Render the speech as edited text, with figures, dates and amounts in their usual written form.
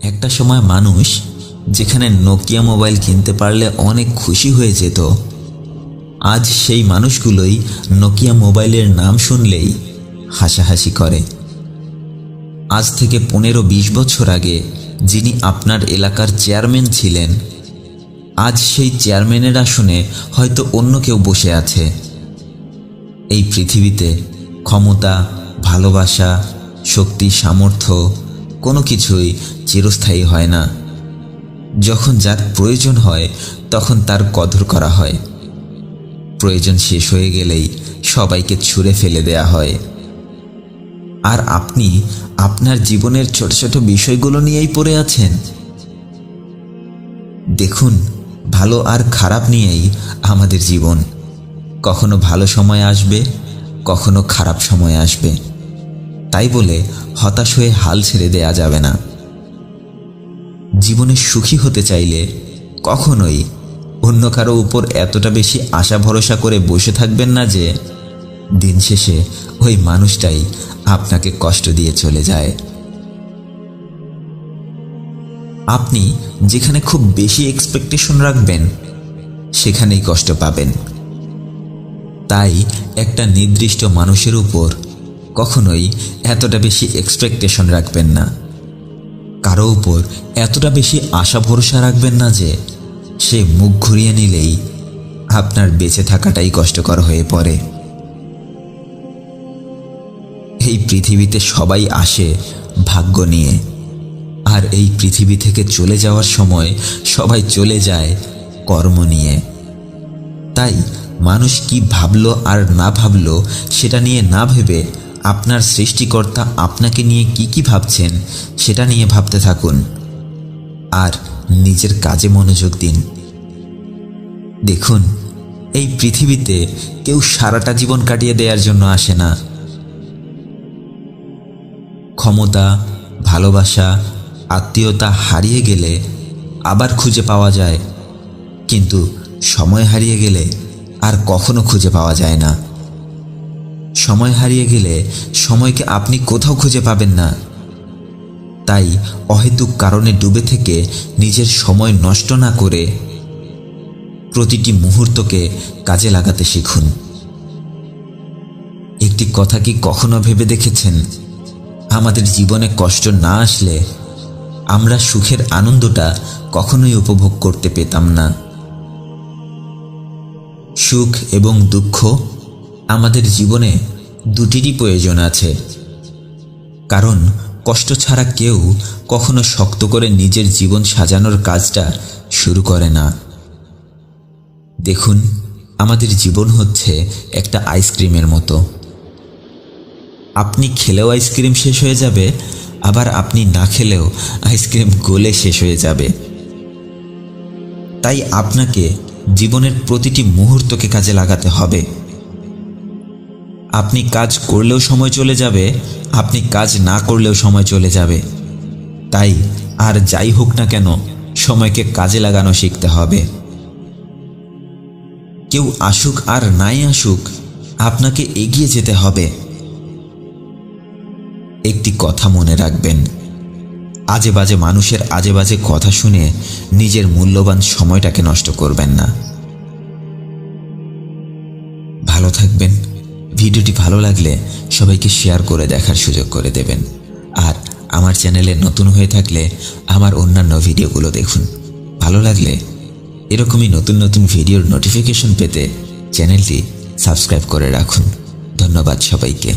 একটা সময় মানুষ যেখানে নোকিয়া মোবাইল কিনতে পারলে অনেক খুশি হয়ে যেত, আজ সেই মানুষগুলোই নোকিয়া মোবাইলের নাম শুনলেই হাসাহাসি করে। আজ থেকে 15-20 বছর আগে যিনি আপনার এলাকার চেয়ারম্যান ছিলেন, আজ সেই চেয়ারম্যানের আসনে হয়তো অন্য কেউ বসে আছে। এই পৃথিবীতে ক্ষমতা, ভালোবাসা, শক্তি, সামর্থ্য কোনো কিছুই চিরস্থায়ী হয় না। যখন যার প্রয়োজন হয় তখন তার কদর করা হয়, প্রয়োজন শেষ হয়ে গেলেই সবাইকে ছুঁড়ে ফেলে দেয়া হয়। আর আপনি আপনার জীবনের ছোট ছোট বিষয়গুলো নিয়েই পড়ে আছেন। দেখুন, ভালো আর খারাপ নিয়েই আমাদের জীবন। কখনো ভালো সময় আসবে, কখনো খারাপ সময় আসবে। তাই বলে হতাশ হয়ে হাল ছেড়ে দেয়া যাবে না। জীবনে সুখী হতে চাইলে কখনোই অন্য কারো উপর এতটা বেশি আশা ভরসা করে বসে থাকবেন না যে দিন শেষে ওই মানুষটাই আপনাকে কষ্ট দিয়ে চলে যায়। আপনি যেখানে খুব বেশি এক্সপেকটেশন রাখবেন সেখানেই কষ্ট পাবেন। তাই একটা নির্দিষ্ট মানুষের উপর কখনোই এতটা বেশি এক্সপেকটেশন রাখবেন না। কারো উপর এতটা বেশি আশা ভরসা রাখবেন না যে সে মুখ ঘুরিয়ে নিলেই আপনার বেঁচে থাকাটাই কষ্টকর হয়ে পড়ে। এই পৃথিবীতে সবাই আসে ভাগ্য নিয়ে, আর এই পৃথিবী থেকে চলে যাওয়ার সময় সবাই চলে যায় কর্ম নিয়ে। তাই মানুষ কি ভাবলো আর না ভাবলো সেটা নিয়ে না ভেবে আপনার সৃষ্টিকর্তা আপনাকে নিয়ে কি ভাবছেন সেটা নিয়ে ভাবতে থাকুন, আর নিজের কাজে মনোযোগ দিন। দেখুন, এই পৃথিবীতে কেউ সারাটা জীবন কাটিয়ে দেওয়ার জন্য আসে না। ক্ষমতা, ভালোবাসা, আত্মীয়তা হারিয়ে গেলে আবার খুঁজে পাওয়া যায়, কিন্তু সময় হারিয়ে গেলে আর কখনো খুঁজে পাওয়া যায় না। সময় হারিয়ে গেলে সময়কে আপনি কোথাও খুঁজে পাবেন না। তাই অহেতুক কারণে ডুবে থেকে নিজের সময় নষ্ট না করে প্রতিটি মুহূর্তকে কাজে লাগাতে শিখুন। একটি কথা কি কখনো ভেবে দেখেছেন, আমাদের জীবনে কষ্ট না আসলে আমরা সুখের আনন্দটা কখনোই উপভোগ করতে পেতাম না। সুখ এবং দুঃখ আমাদের জীবনে দুটিরই প্রয়োজন আছে, কারণ কষ্ট ছাড়া কেউ কখনো শক্ত করে নিজের জীবন সাজানোর কাজটা শুরু করে না। দেখুন, আমাদের জীবন হচ্ছে একটা আইসক্রিমের মতো। আপনি খেলেও আইসক্রিম শেষ হয়ে যাবে, আবার আপনি না খেলেও আইসক্রিম গলে শেষ হয়ে যাবে। তাই আপনাকে জীবনের প্রতিটি মুহূর্তকে কাজে লাগাতে হবে। আপনি কাজ করলেও সময় চলে যাবে, আপনি কাজ না করলেও সময় চলে যাবে। তাই আর যাই হোক না কেন, সময়কে কাজে লাগানো শিখতে হবে। কেউ আসুক আর নাই আসুক, আপনাকে এগিয়ে যেতে হবে। একটি কথা মনে রাখবেন, আজে বাজে মানুষের আজে বাজে কথা শুনে নিজের মূল্যবান সময়টাকে নষ্ট করবেন না। ভালো থাকবেন। ভিডিওটি ভালো লাগলে সবাইকে শেয়ার করে দেখার সুযোগ করে দেবেন। আর আমার চ্যানেলে নতুন হয়ে থাকলে আমার অন্যান্য ভিডিওগুলো দেখুন। ভালো লাগলে এরকমই নতুন নতুন ভিডিওর নোটিফিকেশন পেতে চ্যানেলটি সাবস্ক্রাইব করে রাখুন। ধন্যবাদ সবাইকে।